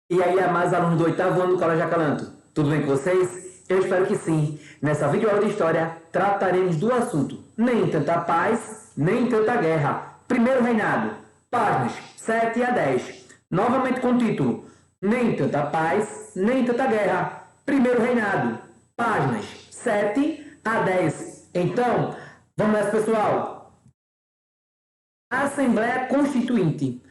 E aí, amados alunos do oitavo ano do Colégio Acalanto, tudo bem com vocês? Eu espero que sim. Nessa videoaula de história, trataremos do assunto nem tanta paz, nem tanta guerra. Primeiro reinado, páginas 7 a 10. Novamente com o título, nem tanta paz, nem tanta guerra. Primeiro reinado, páginas 7 a 10. Então, vamos nessa, pessoal. Assembleia Constituinte.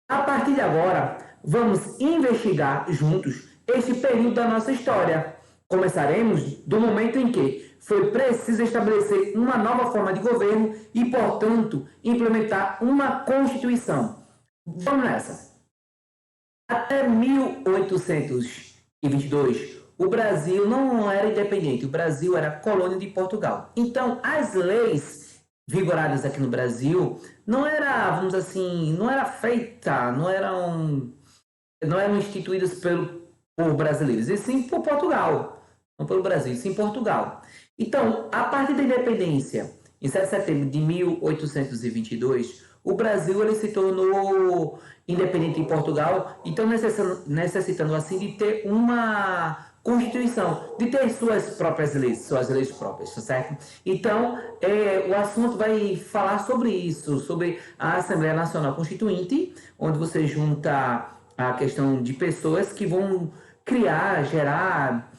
A partir de agora, vamos investigar juntos este período da nossa história. Começaremos do momento em que foi preciso estabelecer uma nova forma de governo e, portanto, implementar uma Constituição. Vamos nessa. Até 1822, o Brasil não era independente, o Brasil era colônia de Portugal. Então, as leis vigoradas aqui no Brasil não era, vamos dizer assim, não era feita, não eram instituídas por brasileiros, e sim por Portugal, não pelo Brasil, e sim Portugal. Então, a partir da independência, em 7 de setembro de 1822, o Brasil ele se tornou independente em Portugal, então necessitando assim de ter uma Constituição, de ter suas leis próprias, tá certo? Então, o assunto vai falar sobre isso, sobre a Assembleia Nacional Constituinte, onde você junta a questão de pessoas que vão criar, gerar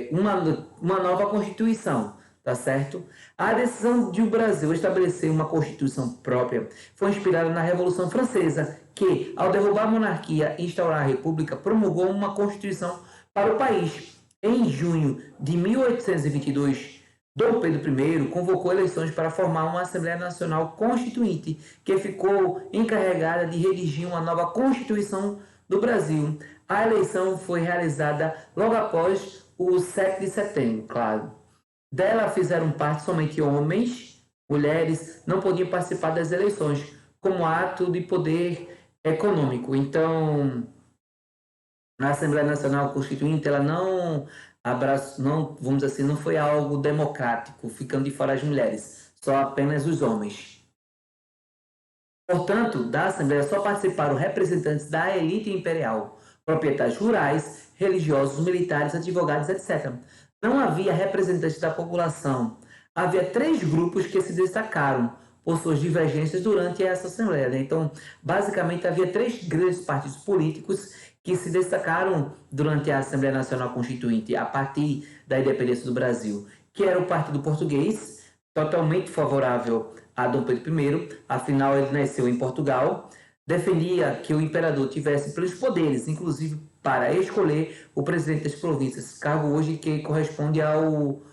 uma nova Constituição, tá certo? A decisão de o Brasil estabelecer uma Constituição própria foi inspirada na Revolução Francesa, que, ao derrubar a monarquia e instaurar a República, promulgou uma Constituição para o país. Em junho de 1822, Dom Pedro I convocou eleições para formar uma Assembleia Nacional Constituinte, que ficou encarregada de redigir uma nova Constituição do Brasil. A eleição foi realizada logo após o 7 de setembro, claro. Dela fizeram parte somente homens, mulheres não podiam participar das eleições, como ato de poder econômico. Então, a Assembleia Nacional Constituinte, ela não vamos dizer assim, não foi algo democrático, ficando de fora as mulheres, só apenas os homens. Portanto, da Assembleia só participaram representantes da elite imperial, proprietários rurais, religiosos, militares, advogados, etc. Não havia representantes da população. Havia 3 grupos que se destacaram por suas divergências durante essa Assembleia, né? Então, basicamente, havia 3 grandes partidos políticos que se destacaram durante a Assembleia Nacional Constituinte, a partir da independência do Brasil, que era o Partido Português, totalmente favorável a Dom Pedro I, afinal ele nasceu em Portugal, defendia que o imperador tivesse plenos poderes, inclusive para escolher o presidente das províncias, cargo hoje que corresponde ao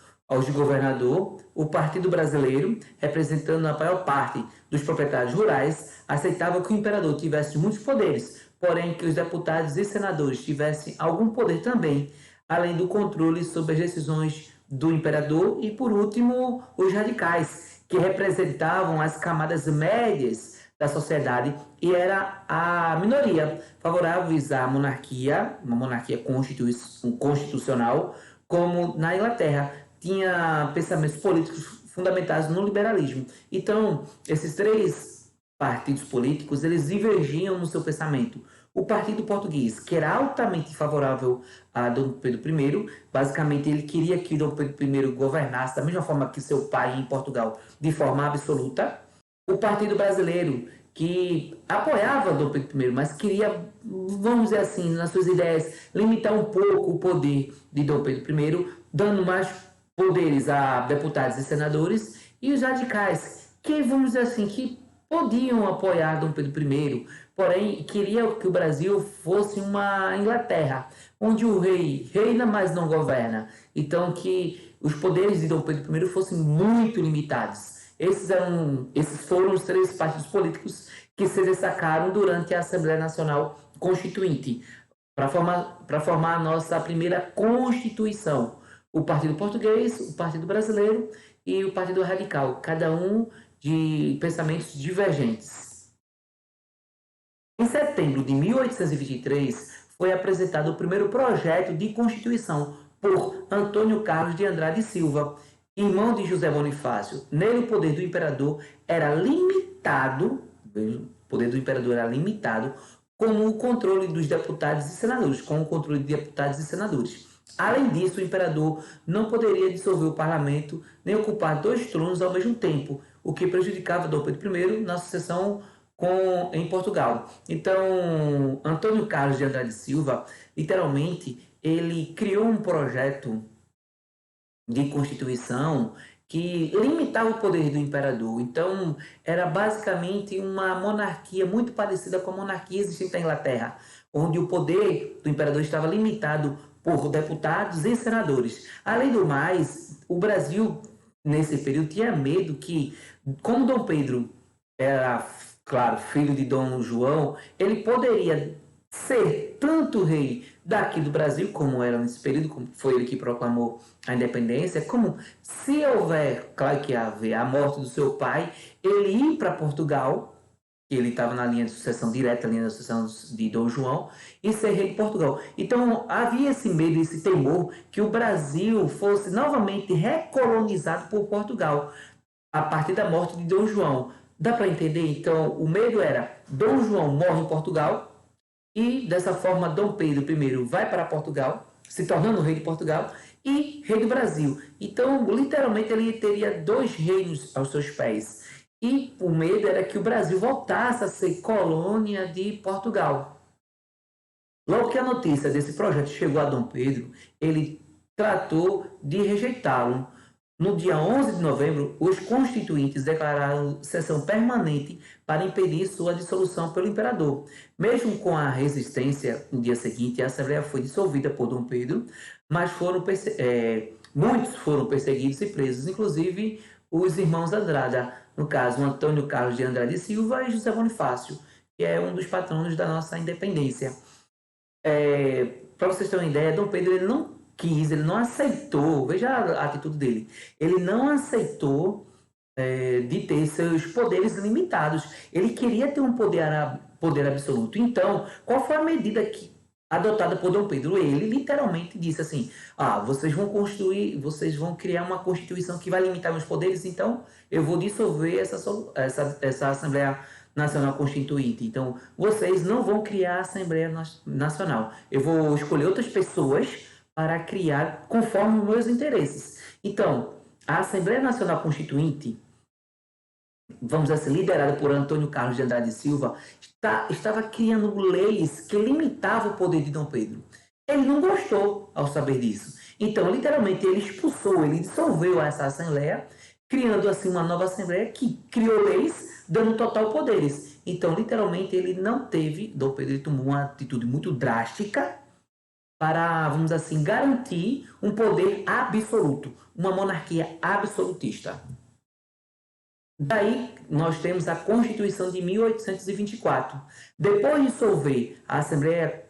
de governador. O Partido Brasileiro, representando a maior parte dos proprietários rurais, aceitava que o imperador tivesse muitos poderes, porém que os deputados e senadores tivessem algum poder também, além do controle sobre as decisões do imperador. E, por último, os radicais, que representavam as camadas médias da sociedade e era a minoria, favoráveis à monarquia, uma monarquia constitucional, como na Inglaterra, tinha pensamentos políticos fundamentados no liberalismo. Então, esses 3 partidos políticos, eles divergiam no seu pensamento. O Partido Português, que era altamente favorável a Dom Pedro I, basicamente ele queria que Dom Pedro I governasse da mesma forma que seu pai em Portugal, de forma absoluta. O Partido Brasileiro, que apoiava Dom Pedro I, mas queria, vamos dizer assim, nas suas ideias, limitar um pouco o poder de Dom Pedro I, dando mais poderes a deputados e senadores. E os radicais, que, vamos dizer assim, que podiam apoiar Dom Pedro I, porém queria que o Brasil fosse uma Inglaterra, onde o rei reina, mas não governa. Então, que os poderes de Dom Pedro I fossem muito limitados. Esses foram os 3 partidos políticos que se destacaram durante a Assembleia Nacional Constituinte, para formar a nossa primeira Constituição. O Partido Português, o Partido Brasileiro e o Partido Radical, cada um de pensamentos divergentes. Em setembro de 1823, foi apresentado o primeiro projeto de Constituição por Antônio Carlos de Andrade Silva, irmão de José Bonifácio. Nele, o poder do imperador era limitado, como o controle dos deputados e senadores, com o controle de deputados e senadores. Além disso, o imperador não poderia dissolver o parlamento nem ocupar 2 tronos ao mesmo tempo, o que prejudicava Dom Pedro I na sucessão em Portugal. Então, Antônio Carlos de Andrade Silva, literalmente, ele criou um projeto de constituição que limitava o poder do imperador. Então, era basicamente uma monarquia muito parecida com a monarquia existente na Inglaterra, onde o poder do imperador estava limitado por deputados e senadores. Além do mais, o Brasil, nesse período, tinha medo que, como Dom Pedro era, claro, filho de Dom João, ele poderia ser tanto rei daqui do Brasil, como era nesse período, como foi ele que proclamou a independência, como se houver, claro que haver a morte do seu pai, ele ir para Portugal, ele estava na linha de sucessão direta, na linha de sucessão de Dom João, e ser rei de Portugal. Então havia esse medo, esse temor, que o Brasil fosse novamente recolonizado por Portugal, a partir da morte de Dom João. Dá para entender? Então o medo era, Dom João morre em Portugal, e dessa forma Dom Pedro I vai para Portugal, se tornando rei de Portugal e rei do Brasil. Então, literalmente, ele teria 2 reinos aos seus pés. E o medo era que o Brasil voltasse a ser colônia de Portugal. Logo que a notícia desse projeto chegou a Dom Pedro, ele tratou de rejeitá-lo. No dia 11 de novembro, os constituintes declararam sessão permanente para impedir sua dissolução pelo imperador. Mesmo com a resistência, no dia seguinte, a Assembleia foi dissolvida por Dom Pedro, mas muitos foram perseguidos e presos, inclusive os irmãos Andrada, no caso, Antônio Carlos de Andrade Silva e José Bonifácio, que é um dos patronos da nossa independência. Para vocês terem uma ideia, Dom Pedro ele não aceitou, veja a atitude dele, ele não aceitou de ter seus poderes limitados, ele queria ter um poder absoluto. Então, qual foi a medida adotada por Dom Pedro? Ele literalmente disse assim, vocês vão criar uma constituição que vai limitar meus poderes, então eu vou dissolver essa Assembleia Nacional Constituinte. Então, vocês não vão criar a Assembleia Nacional, eu vou escolher outras pessoas para criar conforme os meus interesses. Então, a Assembleia Nacional Constituinte, vamos dizer assim, liderada por Antônio Carlos de Andrade Silva, estava criando leis que limitavam o poder de Dom Pedro. Ele não gostou ao saber disso. Então, literalmente, ele dissolveu essa Assembleia, criando assim uma nova Assembleia que criou leis, dando total poderes. Então, literalmente, Dom Pedro tomou uma atitude muito drástica para, vamos dizer assim, garantir um poder absoluto, uma monarquia absolutista. Daí nós temos a Constituição de 1824. Depois de dissolver a Assembleia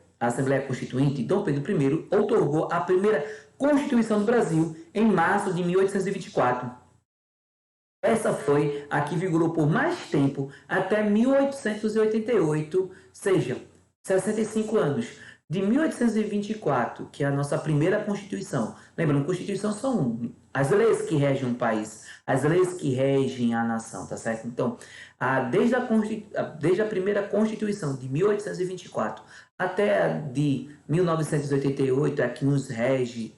Constituinte, Dom Pedro I outorgou a primeira Constituição do Brasil em março de 1824. Essa foi a que vigorou por mais tempo, até 1888, seja, 65 anos. De 1824, que é a nossa primeira Constituição. Lembrando, Constituição são as leis que regem um país, as leis que regem a nação, tá certo? Então, desde a primeira Constituição de 1824 até a de 1988, a que nos rege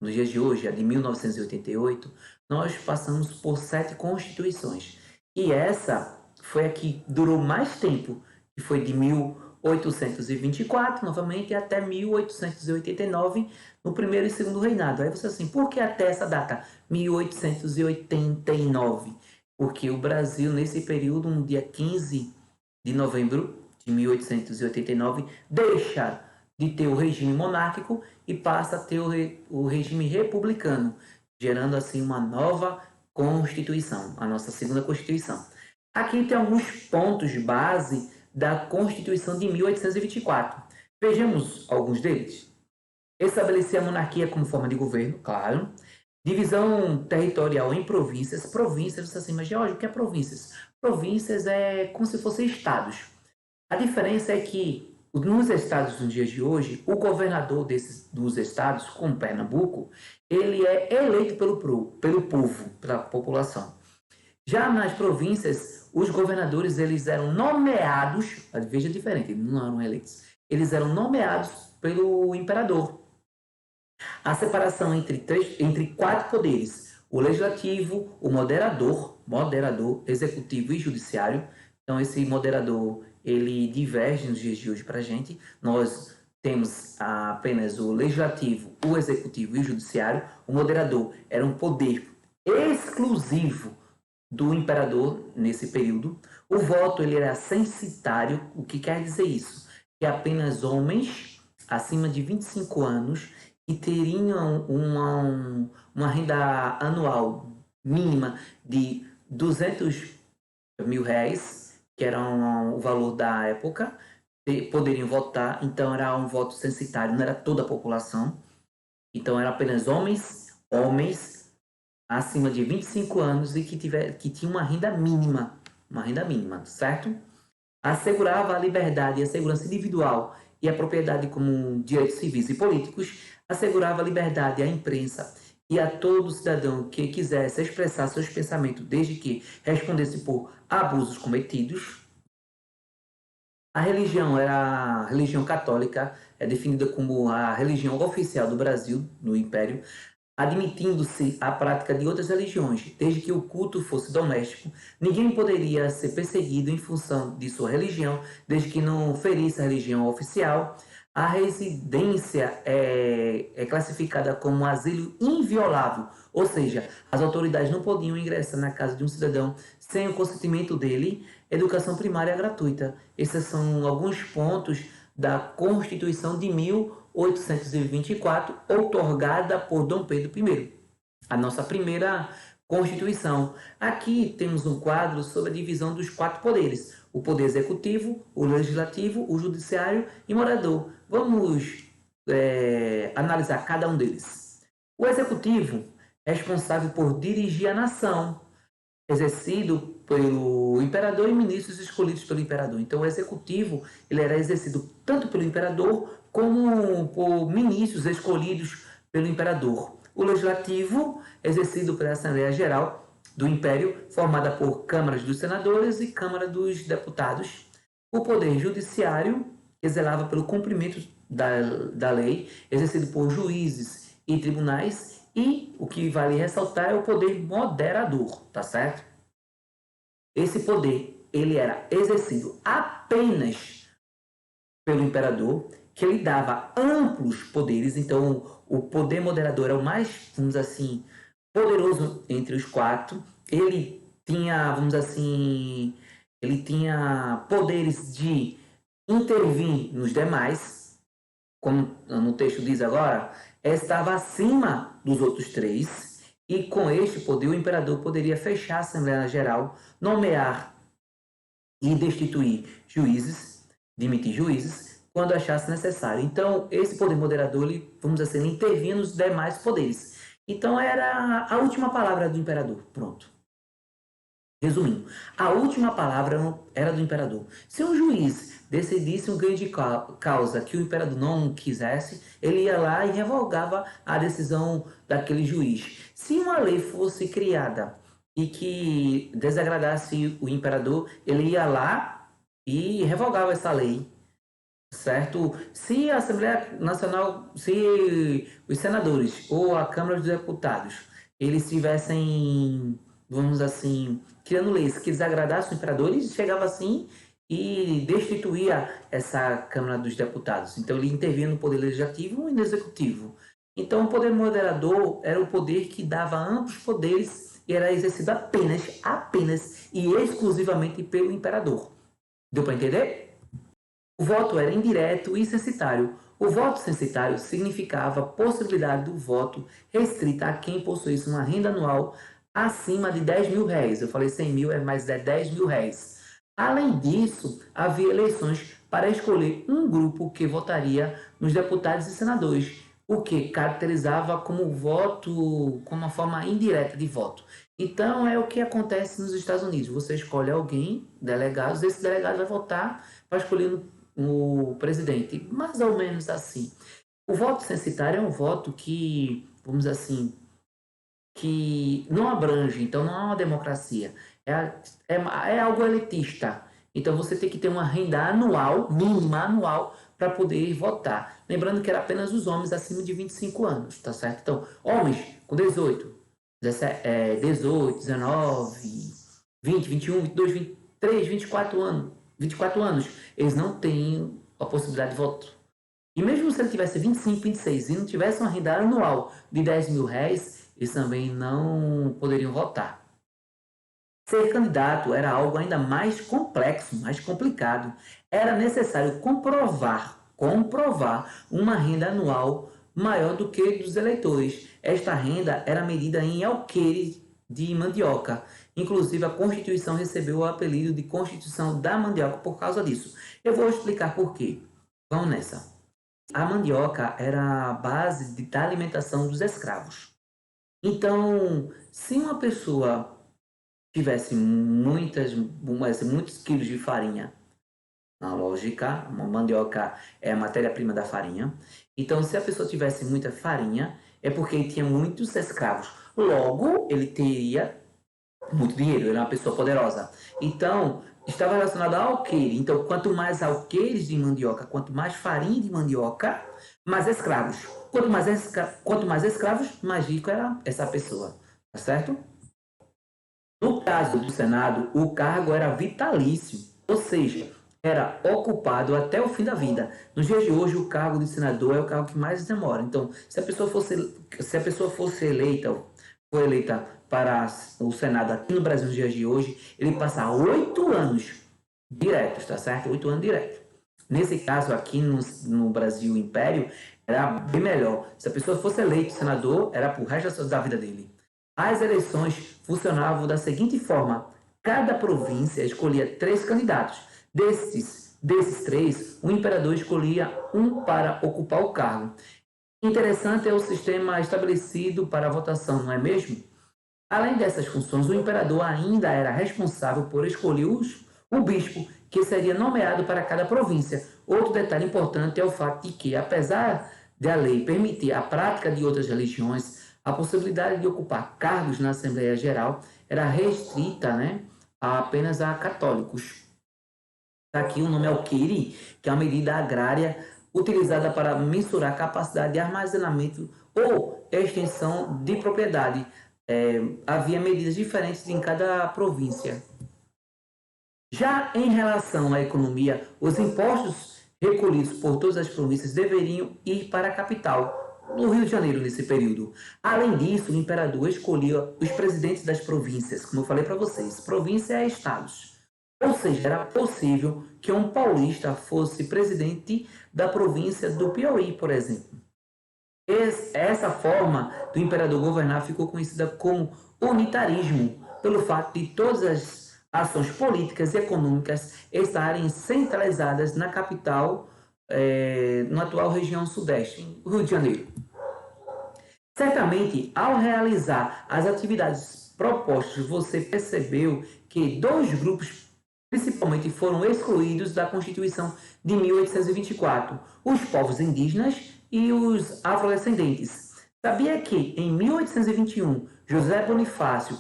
nos dias de hoje, a de 1988, nós passamos por 7 constituições. E essa foi a que durou mais tempo, que foi de 1824, novamente, até 1889, no primeiro e segundo reinado. Aí você assim, por que até essa data? 1889. Porque o Brasil, nesse período, no dia 15 de novembro de 1889, deixa de ter o regime monárquico e passa a ter o regime republicano, gerando assim uma nova Constituição, a nossa segunda Constituição. Aqui tem alguns pontos base da Constituição de 1824. Vejamos alguns deles. Estabelecer a monarquia como forma de governo, claro. Divisão territorial em províncias. Províncias, você assim, mas George, o que é províncias? Províncias é como se fossem estados. A diferença é que nos estados nos dias de hoje, o governador dos estados, como Pernambuco, ele é eleito pelo povo, pela população. Já nas províncias, os governadores eles eram nomeados, veja diferente, não eram eleitos, eles eram nomeados pelo imperador. A separação entre quatro poderes, o legislativo, o moderador, executivo e judiciário. Então, esse moderador, ele diverge nos dias de hoje para a gente. Nós temos apenas o legislativo, o executivo e o judiciário. O moderador era um poder exclusivo do imperador nesse período. O voto ele era censitário. O que quer dizer isso? Que apenas homens acima de 25 anos e teriam uma renda anual mínima de 200 mil reais, que era o valor da época, poderiam votar. Então era um voto censitário, não era toda a população. Então era apenas homens acima de 25 anos e que tinham uma renda mínima, certo? Assegurava a liberdade e a segurança individual e a propriedade como direitos civis e políticos, assegurava a liberdade à imprensa e a todo cidadão que quisesse expressar seus pensamentos, desde que respondesse por abusos cometidos. A religião era a religião católica, é definida como a religião oficial do Brasil, no Império, admitindo-se a prática de outras religiões, desde que o culto fosse doméstico. Ninguém poderia ser perseguido em função de sua religião, desde que não ferisse a religião oficial. A residência é classificada como um asilo inviolável, ou seja, as autoridades não podiam ingressar na casa de um cidadão sem o consentimento dele. Educação primária gratuita. Esses são alguns pontos da Constituição de 1824, outorgada por Dom Pedro I, a nossa primeira Constituição. Aqui temos um quadro sobre a divisão dos quatro poderes: o poder executivo, o legislativo, o judiciário e o moderador. Vamos analisar cada um deles. O executivo é responsável por dirigir a nação, exercido pelo imperador e ministros escolhidos pelo imperador. Então, o executivo ele era exercido tanto pelo imperador como por ministros escolhidos pelo imperador. O legislativo, exercido pela Assembleia Geral do Império, formada por câmaras dos senadores e câmara dos deputados. O poder judiciário, que zelava pelo cumprimento da lei, exercido por juízes e tribunais. E o que vale ressaltar é o poder moderador, tá certo? Esse poder, ele era exercido apenas pelo imperador, que lhe dava amplos poderes. Então, o poder moderador era o mais, vamos dizer assim, poderoso entre os quatro. Ele tinha, vamos dizer assim, ele tinha poderes de intervir nos demais, como no texto diz agora, estava acima dos outros três, e com este poder o imperador poderia fechar a Assembleia Geral, nomear e destituir juízes, demitir juízes, quando achasse necessário. Então, esse poder moderador, ele, vamos dizer assim, ele intervinha nos demais poderes. Então, era a última palavra do imperador. Pronto. Resumindo, a última palavra era do imperador. Se um juiz decidisse um ganho de causa que o imperador não quisesse, ele ia lá e revogava a decisão daquele juiz. Se uma lei fosse criada e que desagradasse o imperador, ele ia lá e revogava essa lei, certo? Se a Assembleia Nacional, se os senadores ou a Câmara dos Deputados, eles tivessem, vamos assim, criando leis que desagradassem o imperador, ele chegava assim e destituía essa Câmara dos Deputados. Então ele intervinha no poder legislativo e no executivo. Então o poder moderador era o poder que dava amplos poderes e era exercido apenas e exclusivamente pelo imperador. Deu para entender? O voto era indireto e censitário. O voto censitário significava a possibilidade do voto restrita a quem possuísse uma renda anual acima de 10 mil réis. Eu falei 100 mil, mas é 10 mil réis. Além disso, havia eleições para escolher um grupo que votaria nos deputados e senadores, o que caracterizava como voto, como uma forma indireta de voto. Então, é o que acontece nos Estados Unidos. Você escolhe alguém, delegados, esse delegado vai votar para escolher o presidente. Mais ou menos assim. O voto censitário é um voto que, vamos dizer assim, que não abrange, então não é uma democracia. é algo elitista. Então você tem que ter uma renda anual, mínima anual, para poder votar. Lembrando que era apenas os homens acima de 25 anos, tá certo? Então, homens com 18, 18, 19, 20, 21, 22, 23, 24 anos, eles não têm a possibilidade de voto. E mesmo se ele tivesse 25, 26 e não tivesse uma renda anual de 10 mil reais, eles também não poderiam votar. Ser candidato era algo ainda mais complexo, mais complicado. Era necessário comprovar uma renda anual maior do que dos eleitores. Esta renda era medida em alqueires de mandioca. Inclusive, a Constituição recebeu o apelido de Constituição da Mandioca por causa disso. Eu vou explicar por quê. Vamos nessa. A mandioca era a base da alimentação dos escravos. Então, se uma pessoa tivesse muitos quilos de farinha, na lógica, a mandioca é a matéria-prima da farinha. Então, se a pessoa tivesse muita farinha, é porque ele tinha muitos escravos. Logo, ele teria muito dinheiro, ele era uma pessoa poderosa. Então, estava relacionado ao alqueire. Então, quanto mais alqueires de mandioca, quanto mais farinha de mandioca, mais escravos. Quanto mais escravos, mais rico era essa pessoa. Tá certo? No caso do Senado, o cargo era vitalício, ou seja, era ocupado até o fim da vida. Nos dias de hoje, o cargo de senador é o cargo que mais demora. Então, se a pessoa fosse eleita, foi eleita para o Senado aqui no Brasil nos dias de hoje, ele passa 8 anos diretos, tá certo? 8 anos direto. Nesse caso, aqui no Brasil Império, era bem melhor. Se a pessoa fosse eleita senador, era para o resto da vida dele. As eleições funcionavam da seguinte forma: cada província escolhia 3 candidatos. Desses 3, o imperador escolhia um para ocupar o cargo. Interessante é o sistema estabelecido para a votação, não é mesmo? Além dessas funções, o imperador ainda era responsável por escolher o bispo, que seria nomeado para cada província. Outro detalhe importante é o fato de que, apesar de a lei permitir a prática de outras religiões, a possibilidade de ocupar cargos na Assembleia Geral era restrita, né, apenas a católicos. Aqui o nome é alqueire, que é uma medida agrária utilizada para mensurar a capacidade de armazenamento ou extensão de propriedade. Havia medidas diferentes em cada província. Já em relação à economia, os impostos recolhidos por todas as províncias deveriam ir para a capital, no Rio de Janeiro, nesse período. Além disso, o imperador escolhia os presidentes das províncias, como eu falei para vocês, província é estados. Ou seja, era possível que um paulista fosse presidente da província do Piauí, por exemplo. Essa forma do imperador governar ficou conhecida como unitarismo, pelo fato de todas as ações políticas e econômicas estarem centralizadas na capital, na atual região sudeste, Rio de Janeiro. Certamente, ao realizar as atividades propostas, você percebeu que 2 grupos principalmente foram excluídos da Constituição de 1824, os povos indígenas e os afrodescendentes. Sabia que, em 1821, José Bonifácio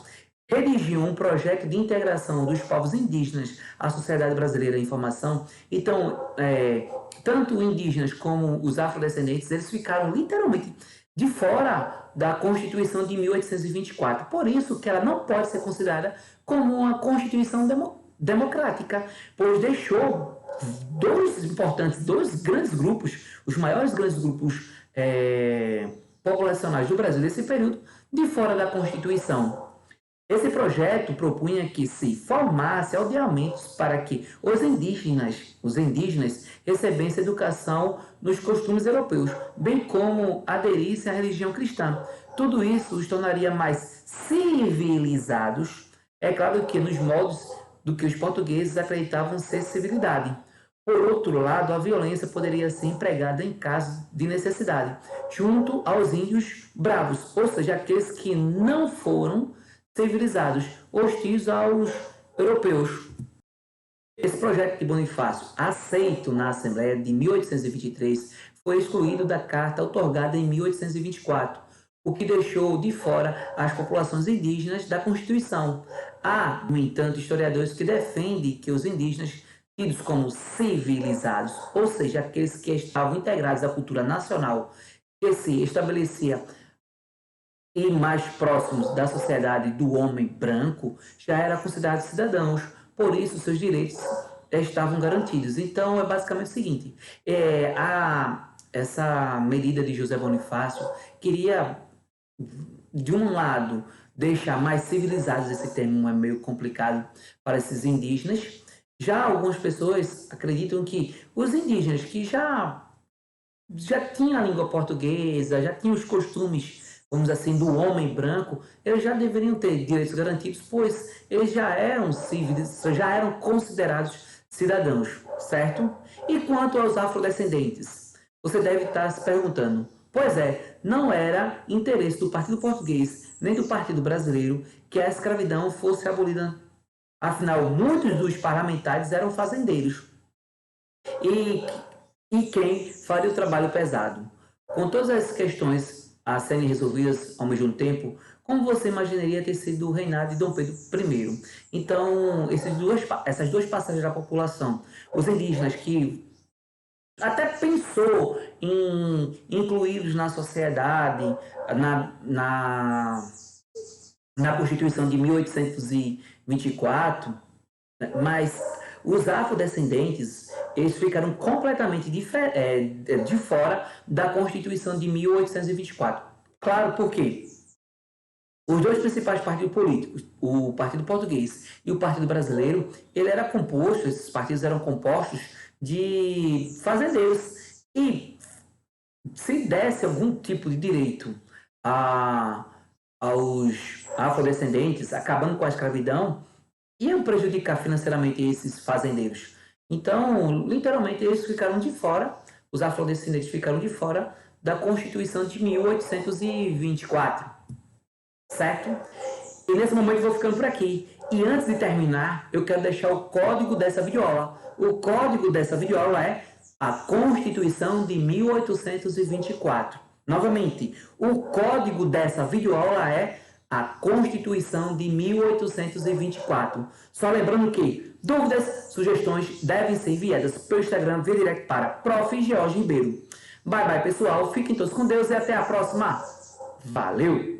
redigiu um projeto de integração dos povos indígenas à sociedade brasileira em formação? Então, tanto indígenas como os afrodescendentes, eles ficaram literalmente de fora da Constituição de 1824. Por isso que ela não pode ser considerada como uma Constituição democrática, pois deixou dois grandes grupos, os maiores grandes grupos populacionais do Brasil nesse período, de fora da Constituição. Esse projeto propunha que se formasse aldeamentos para que os indígenas recebessem educação nos costumes europeus, bem como aderissem à religião cristã. Tudo isso os tornaria mais civilizados, é claro que nos modos do que os portugueses acreditavam ser civilidade. Por outro lado, a violência poderia ser empregada em caso de necessidade, junto aos índios bravos, ou seja, aqueles que não foram civilizados, hostis aos europeus. Esse projeto de Bonifácio, aceito na Assembleia de 1823, foi excluído da Carta outorgada em 1824. o que deixou de fora as populações indígenas da Constituição. Há, no entanto, historiadores que defendem que os indígenas, tidos como civilizados, ou seja, aqueles que estavam integrados à cultura nacional, que se estabelecia e mais próximos da sociedade do homem branco, já eram considerados cidadãos, por isso seus direitos estavam garantidos. Então, é basicamente o seguinte, essa medida de José Bonifácio queria, de um lado, deixar mais civilizados, esse termo é meio complicado para esses indígenas. Já algumas pessoas acreditam que os indígenas que já tinham a língua portuguesa, já tinham os costumes, vamos dizer assim, do homem branco, eles já deveriam ter direitos garantidos, pois eles já eram civis, já eram considerados cidadãos, certo? E quanto aos afrodescendentes, você deve estar se perguntando, pois é, não era interesse do Partido Português nem do Partido Brasileiro que a escravidão fosse abolida. Afinal, muitos dos parlamentares eram fazendeiros. E quem faria o trabalho pesado? Com todas as questões a serem resolvidas ao mesmo tempo, como você imaginaria ter sido o reinado de Dom Pedro I? Então, essas duas passagens da população, os indígenas que até pensou em incluí-los na sociedade, na Constituição de 1824, mas os afrodescendentes eles ficaram completamente de fora da Constituição de 1824. Claro, por quê? Os dois principais partidos políticos, o Partido Português e o Partido Brasileiro, esses partidos eram compostos de fazendeiros. E se desse algum tipo de direito aos afrodescendentes, acabando com a escravidão, iam prejudicar financeiramente esses fazendeiros. Então, literalmente, eles ficaram de fora, os afrodescendentes ficaram de fora da Constituição de 1824, certo? E nesse momento eu vou ficando por aqui. E antes de terminar, eu quero deixar o código dessa videoaula. O código dessa videoaula é a Constituição de 1824. Novamente, o código dessa videoaula é a Constituição de 1824. Só lembrando que dúvidas, sugestões devem ser enviadas pelo Instagram via direct para Prof. Jorge Ribeiro. Bye bye, pessoal. Fiquem todos com Deus e até a próxima. Valeu!